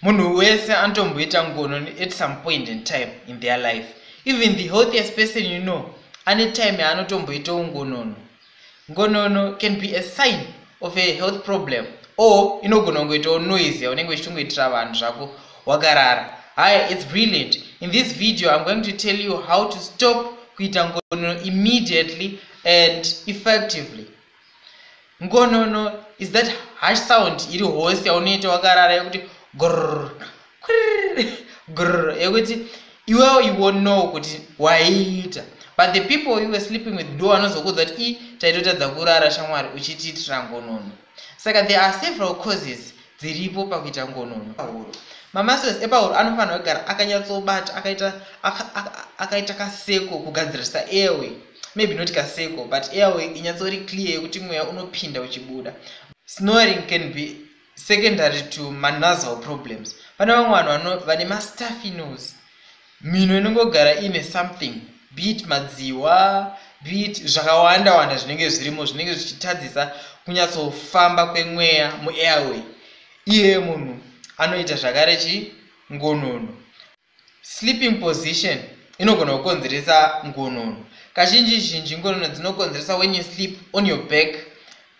Munhu wese anotomboita ngono at some point in time in their life. Even the healthiest person you know, any time anotomboita ngono. Ngono can be a sign of a health problem, or inogona kungoita noise yaunenge uchitongoitira vanhu zvako wakarara. Hi, it's brilliant. In this video I'm going to tell you how to stop kuita ngono immediately and effectively. Ngono is that harsh sound iri hose yaunoita wakarara yekuti grrr grrr yekuti iwewe you won't know kuti waiita, but the people you were sleeping with ndo vanozokudza kuti taitotadza kurara shamwari uchitiitira ngonono. Saka there are several causes dziripo pakuita ngonono pahuro. Mamuscles epahuro anofanira kugara akanyatsobata akaita kaseko kugadzirisa airway, maybe not kaseko but airway inyatsori clear yekuti mweya unopinda uchibuda. Snoring can be secondary to nasal problems. Pane vamwe vanhu vane mastuffy nose, mino inongogara ine something, be it madziwa, be it zvakawanda wanda zvinenge zvirimo zvinenge zvichitadzisa kunyatsofamba kwemweya muairway. Iye munhu anoita zvakare ngonono. Sleeping position inogona kukonzeresa ngonono. Kazhinji ngonono dzinokonzeresa when you sleep on your back,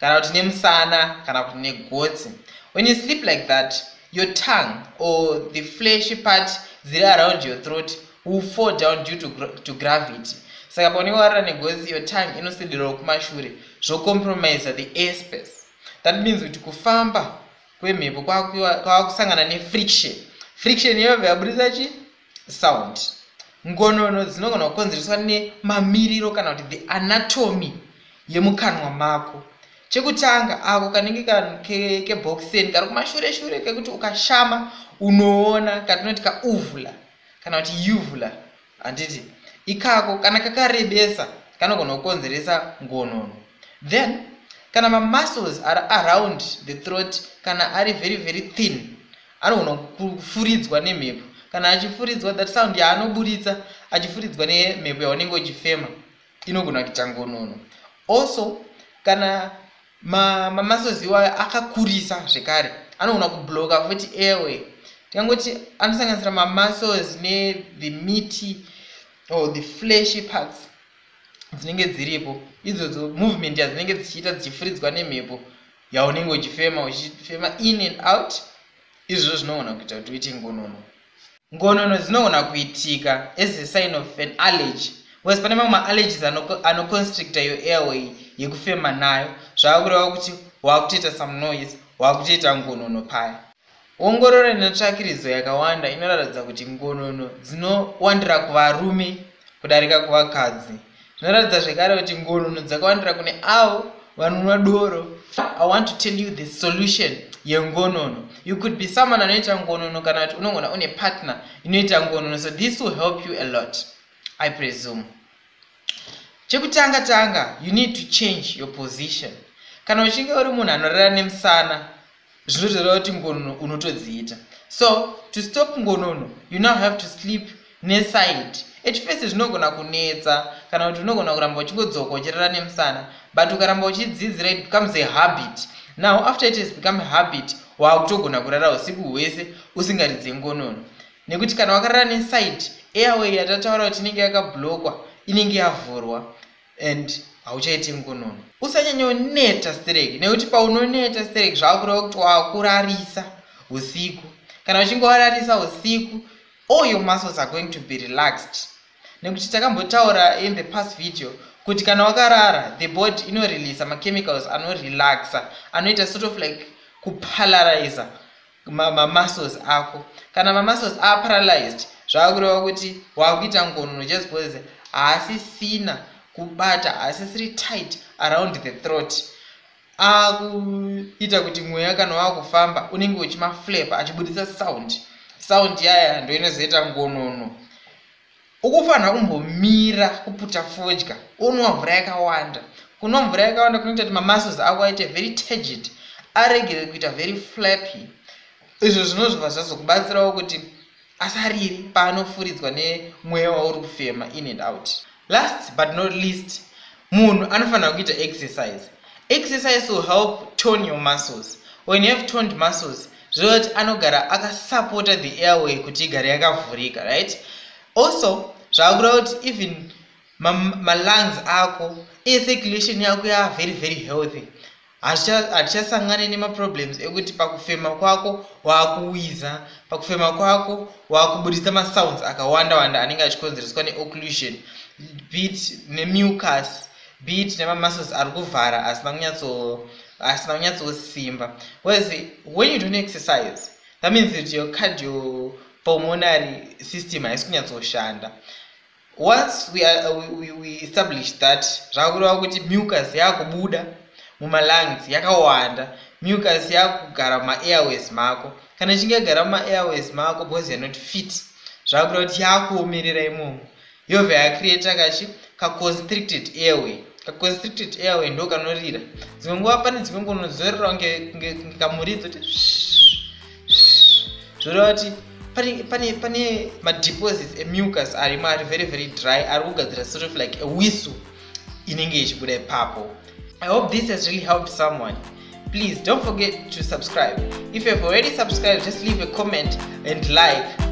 kana kuti nemusana kana kuti negotsi. When you sleep like that, your tongue or the fleshy part ziri around your throat will fall down due to gravity. Saka paunenge warara negotsi, your tongue inosidirawo kumashure, zvokompromise the air space. That means kuti kufamba kwemhepo kwakusangana nefriction. Friction iyoyo yaburitsa sound. Ngonono dzinogona kukonzereswa nemamiriro kana kuti the anatomy yemukanwa mako. Chekutanga ako kanenge keboxeni kari kumashure kekuti ukashama unoona katinoti kauvula kana kuti uvula handiti ikako kana kakarebesa kanogona kukonzeresa ngonono. Then kana muscles are around the throat kana ari very very thin anogona kufuridzwa nemhepo. Kana achifuridzwa, that sound yaanoburitsa achifuridzwa nemhepo yaunenge uchifema inogona kuita ngonono. Also kana muscles iwayo akakurisa zvekare anogona kubloka futi airway. Tikangoti anosanganisira muscles the meaty or the fleshy parts dzinenge dziripo, idzodzo movement yadzinenge dzichiita dzichifuridzwa nemhepo yaunenge uchifema in and out, izvo zvinogona kuita kuti uite ngonono. Ngonono dzinogona kuitika as a sign of an allergy. Whereas pane mamwe allergies anoconstricta your airway yekufema nayo, zvaakureva kuti wakutoita some noise, wakutoita ngonono paya. Ongororo netsvakiridzo yakawanda inoratidza kuti ngonono dzinowandira kuvarume kudarika kuvakadzi. Zvinoratidza zvekare kuti ngonono dzakawandira kune avo vanonwa doro. I want to tell you the solution yengonono. You could be someone anoita ngonono kana kuti unogona une partner inoita ngonono, so this will help you a lot, I presume. Chekutanga you need to change your position. Kana uchinge uri munhu anorara nemusana, zvinoteva kuti ngonono unotodziita. So to stop ngonono you now have to sleep neside. At first zvinogona kunetsa kana kuti unogona kuramba uchingodzoka uchirara nemusana, but ukaramba uchidzidzira it becomes a habit. Now after it has become a habit, wakutogona kurara usiku hwese usingaridze ngonono. Nekuti kana wakarara neside, airway yatataura kuti inenge yakablokwa inenge yavhurwa and hauchaiti ngonono. Usanyanyoneta stereki, nekuti paunoneta stereki zvakureva kuti wakurarisa usiku. Kana uchinge wararisa usiku, all your muscles are going to be relaxed. Nekuti takambotaura in the past video kuti kana wakarara, the body inorelease chemicals anorelaxa, anoita sort of like kupolarize muscles ako. Kana muscles are paralyzed, zvakureva kuti wakuita ngonono just because haasisina kubata, haasisiri tight around the throat. Akuita kuti mweya kana wakufamba unenge uchimaflap achibudisa sound yaya ndo inozoita ngonono. Ukufanira kumbomira kuputa fodya, unwa mvura yakawanda. Kunwa mvura yakawanda kunoita kuti muscles ako aite very turgid, aregere kuita very flappy. Izvo zvinozobva zvazokubatsirawo kuti asarire paanofuridzwa nemweya wauri kufema in and out. Last but not least, munhu anofanira kuita exercise. Exercise will help tone your muscles. When you have toned muscles, zvireva kuti anogara akasupporta the airway kuti igare yakavhurika, right? Also zvakureva kuti even malungs ako circulation yako ya very very healthy, hatichasangane nemaproblems ekuti pakufema kwako wakuwiza, pakufema kwako wakubudisa masounds akawanda wanda anenge achikonzereswa neocclusion, beat nemucus, beat nemamuscles ari kuvhara asina kunyatsosimba. Whereas when you don't exercise, that means that your cardiopulmonary system haisi kunyatsoshanda. Once we establish that, zvakureva kuti mucus yakubuda mumalungs yakawanda, mucus yakugara mumaairways mako. Kana ichinge yagara mumaairways mako because you're not fit, zvakureva kuti yakuomerera imomo, yobva yacreata kaconstricted airway. Kaconstricted airway ndo kanorira. Dzimwe nguva pane dzimwe ngonozorera kunge kamuridzo zvoreva kuti pane madeposits emucus arimo ari very very dry, ari kugadzira sort of like a whistle inenge ichibuda ipapo. I hope this has really helped someone. Please don't forget to subscribe. If you have already subscribed, just leave a comment and like.